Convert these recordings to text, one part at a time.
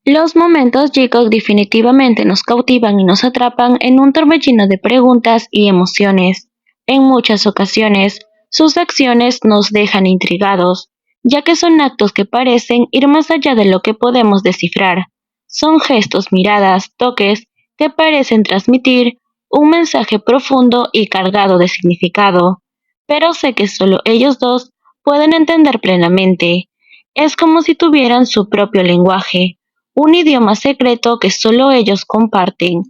Los momentos Jigsaw definitivamente nos cautivan y nos atrapan en un torbellino de preguntas y emociones. En muchas ocasiones, sus acciones nos dejan intrigados, ya que son actos que parecen ir más allá de lo que podemos descifrar. Son gestos, miradas, toques que parecen transmitir un mensaje profundo y cargado de significado, pero sé que solo ellos dos pueden entender plenamente. Es como si tuvieran su propio lenguaje, un idioma secreto que solo ellos comparten.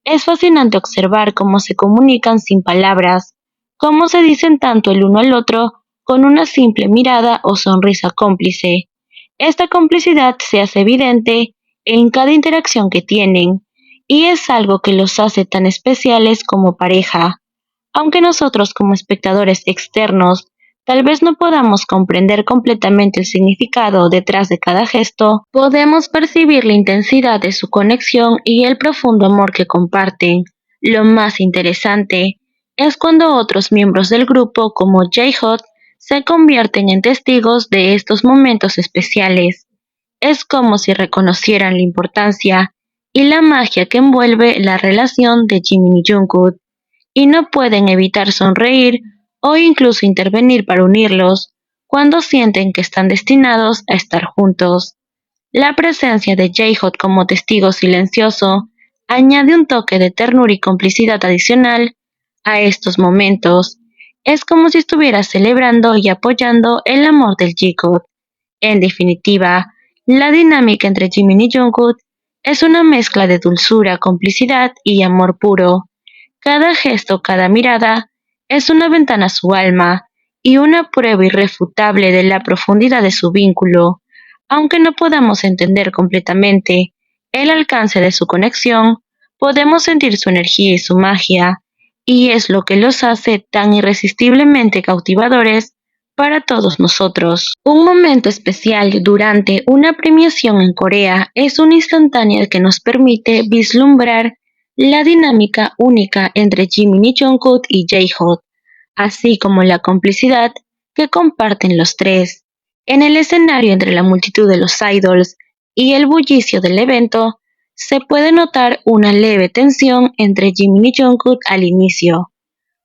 Es fascinante observar cómo se comunican sin palabras, cómo se dicen tanto el uno al otro con una simple mirada o sonrisa cómplice. Esta complicidad se hace evidente en cada interacción que tienen, y es algo que los hace tan especiales como pareja. Aunque nosotros como espectadores externos tal vez no podamos comprender completamente el significado detrás de cada gesto, podemos percibir la intensidad de su conexión y el profundo amor que comparten. Lo más interesante es cuando otros miembros del grupo, como J-Hot, se convierten en testigos de estos momentos especiales. Es como si reconocieran la importancia y la magia que envuelve la relación de Jimin y Jungkook, y no pueden evitar sonreír o incluso intervenir para unirlos cuando sienten que están destinados a estar juntos. La presencia de J-Hot como testigo silencioso añade un toque de ternura y complicidad adicional a estos momentos. Es como si estuviera celebrando y apoyando el amor del J-Hot. En definitiva, la dinámica entre Jimin y Jungkook es una mezcla de dulzura, complicidad y amor puro. Cada gesto, cada mirada, es una ventana a su alma y una prueba irrefutable de la profundidad de su vínculo. Aunque no podamos entender completamente el alcance de su conexión, podemos sentir su energía y su magia, y es lo que los hace tan irresistiblemente cautivadores para todos nosotros. Un momento especial durante una premiación en Corea es una instantánea que nos permite vislumbrar la dinámica única entre Jimin y Jungkook y J-Hot, así como la complicidad que comparten los tres. En el escenario entre la multitud de los idols y el bullicio del evento, se puede notar una leve tensión entre Jimin y Jungkook al inicio,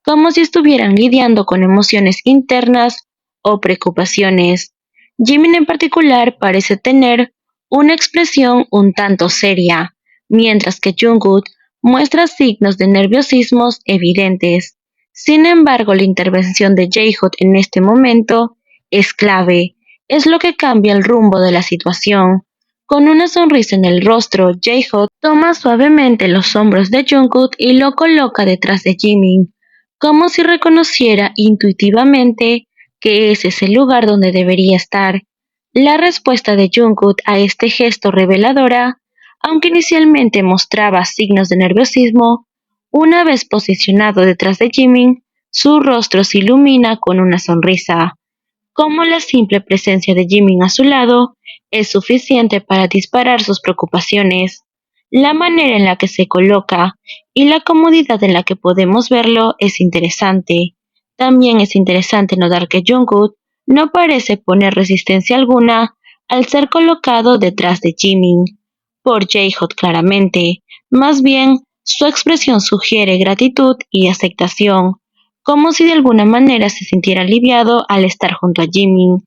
como si estuvieran lidiando con emociones internas o preocupaciones. Jimin en particular parece tener una expresión un tanto seria, mientras que Jungkook muestra signos de nerviosismo evidentes. Sin embargo, la intervención de J-Hot en este momento es clave, es lo que cambia el rumbo de la situación. Con una sonrisa en el rostro, J-Hot toma suavemente los hombros de Jungkook y lo coloca detrás de Jimin, como si reconociera intuitivamente que ese es el lugar donde debería estar. La respuesta de Jungkook a este gesto reveladora, aunque inicialmente mostraba signos de nerviosismo, una vez posicionado detrás de Jimin, su rostro se ilumina con una sonrisa. Como la simple presencia de Jimin a su lado es suficiente para disparar sus preocupaciones. La manera en la que se coloca y la comodidad en la que podemos verlo es interesante. También es interesante notar que Jungkook no parece poner resistencia alguna al ser colocado detrás de Jimin por J-Hot claramente. Más bien, su expresión sugiere gratitud y aceptación, como si de alguna manera se sintiera aliviado al estar junto a Jimin.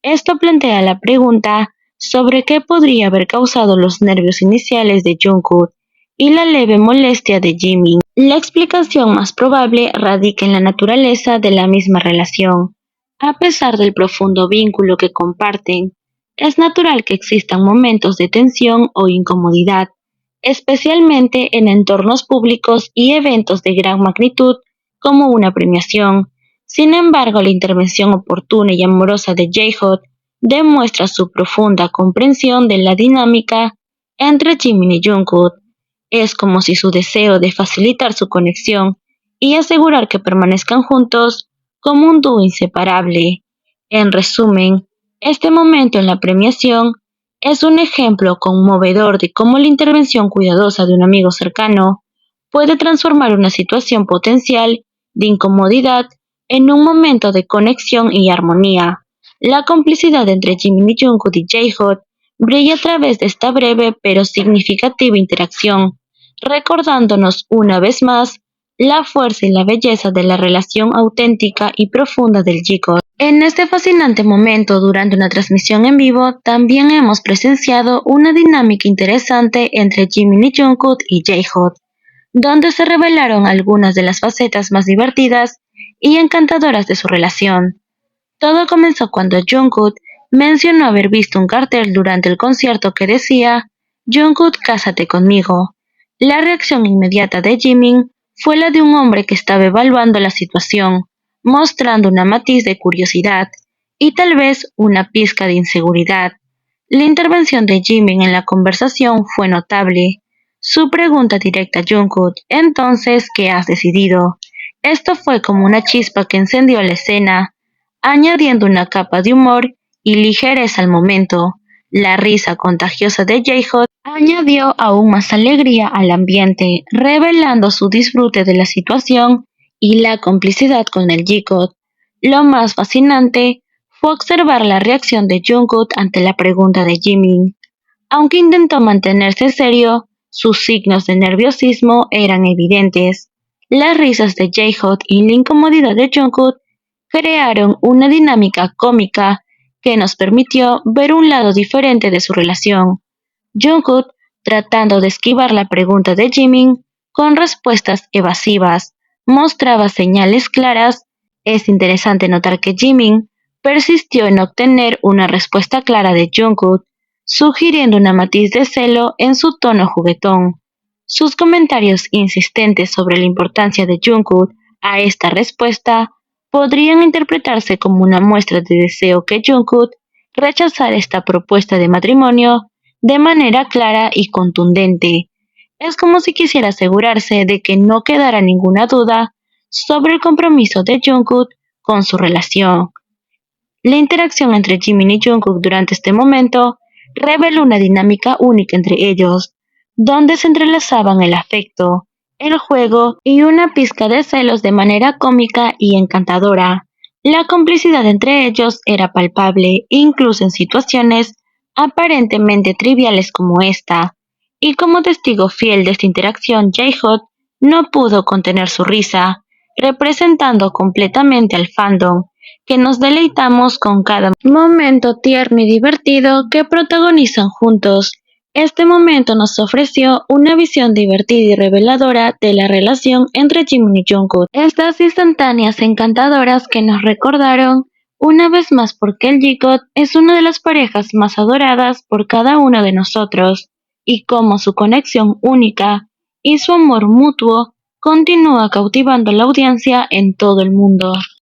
Esto plantea la pregunta sobre qué podría haber causado los nervios iniciales de Jungkook y la leve molestia de Jimin. La explicación más probable radica en la naturaleza de la misma relación. A pesar del profundo vínculo que comparten, es natural que existan momentos de tensión o incomodidad, especialmente en entornos públicos y eventos de gran magnitud como una premiación. Sin embargo, la intervención oportuna y amorosa de J-Hot demuestra su profunda comprensión de la dinámica entre Jimin y Jungkook. Es como si su deseo de facilitar su conexión y asegurar que permanezcan juntos como un dúo inseparable. En resumen, este momento en la premiación es un ejemplo conmovedor de cómo la intervención cuidadosa de un amigo cercano puede transformar una situación potencial de incomodidad en un momento de conexión y armonía. La complicidad entre Jimin y Jungkook y J-Hot brilla a través de esta breve pero significativa interacción, recordándonos una vez más la fuerza y la belleza de la relación auténtica y profunda del G-Code. En este fascinante momento, durante una transmisión en vivo, también hemos presenciado una dinámica interesante entre Jimin y Jungkook y J-Hope, donde se revelaron algunas de las facetas más divertidas y encantadoras de su relación. Todo comenzó cuando Jungkook mencionó haber visto un cartel durante el concierto que decía "Jungkook, cásate conmigo". La reacción inmediata de Jimin fue la de un hombre que estaba evaluando la situación, mostrando una matiz de curiosidad y tal vez una pizca de inseguridad. La intervención de Jimin en la conversación fue notable. Su pregunta directa a Jungkook: "Entonces, ¿qué has decidido?". Esto fue como una chispa que encendió la escena, añadiendo una capa de humor y ligereza al momento. La risa contagiosa de J-Hot añadió aún más alegría al ambiente, revelando su disfrute de la situación y la complicidad con el G-Code. Lo más fascinante fue observar la reacción de Jungkook ante la pregunta de Jimin. Aunque intentó mantenerse serio, sus signos de nerviosismo eran evidentes. Las risas de J-Hot y la incomodidad de Jungkook crearon una dinámica cómica que nos permitió ver un lado diferente de su relación. Jungkook, tratando de esquivar la pregunta de Jimin con respuestas evasivas, mostraba señales claras. Es interesante notar que Jimin persistió en obtener una respuesta clara de Jungkook, sugiriendo una matiz de celo en su tono juguetón. Sus comentarios insistentes sobre la importancia de Jungkook a esta respuesta podrían interpretarse como una muestra de deseo que Jungkook rechazara esta propuesta de matrimonio de manera clara y contundente. Es como si quisiera asegurarse de que no quedara ninguna duda sobre el compromiso de Jungkook con su relación. La interacción entre Jimin y Jungkook durante este momento reveló una dinámica única entre ellos, donde se entrelazaban el afecto, el juego y una pizca de celos de manera cómica y encantadora. La complicidad entre ellos era palpable, incluso en situaciones aparentemente triviales como esta, y como testigo fiel de esta interacción, J-Hot no pudo contener su risa, representando completamente al fandom, que nos deleitamos con cada momento tierno y divertido que protagonizan juntos. Este momento nos ofreció una visión divertida y reveladora de la relación entre Jimin y Jungkook. Estas instantáneas encantadoras que nos recordaron una vez más por qué el G-Code es una de las parejas más adoradas por cada uno de nosotros, y cómo su conexión única y su amor mutuo continúa cautivando a la audiencia en todo el mundo.